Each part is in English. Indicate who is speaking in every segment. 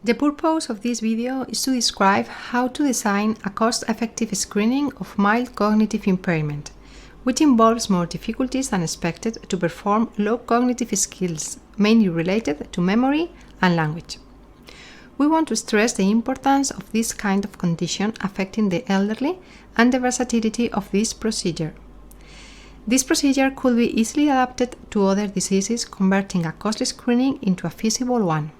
Speaker 1: The purpose of this video is to describe how to design a cost-effective screening of mild cognitive impairment, which involves more difficulties than expected to perform low cognitive skills, mainly related to memory and language. We want to stress the importance of this kind of condition affecting the elderly and the versatility of this procedure. This procedure could be easily adapted to other diseases, converting a costly screening into a feasible one.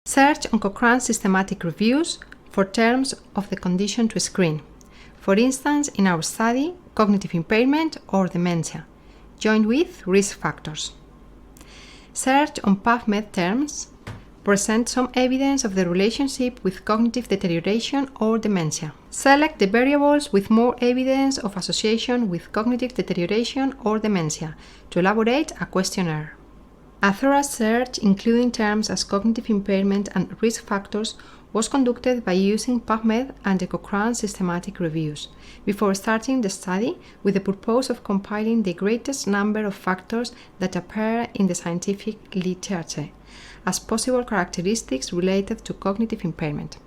Speaker 1: Search on Cochrane systematic reviews for terms of the condition to screen. For instance, in our study, cognitive impairment or dementia, joined with risk factors. Search on PubMed terms present some evidence of the relationship with cognitive deterioration or dementia. Select the variables with more evidence of association with cognitive deterioration or dementia to elaborate a questionnaire. A thorough search, including terms as cognitive impairment and risk factors, was conducted by using PubMed and the Cochrane systematic reviews, before starting the study with the purpose of compiling the greatest number of factors that appear in the scientific literature as possible characteristics related to cognitive impairment.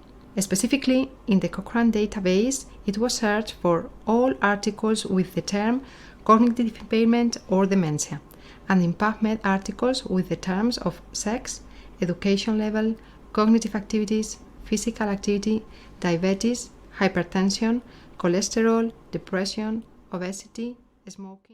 Speaker 1: Specifically, in the Cochrane database, it was searched for all articles with the term cognitive impairment or dementia, and in PubMed articles with the terms of sex, education level, cognitive activities, physical activity, diabetes, hypertension, cholesterol, depression, obesity, smoking.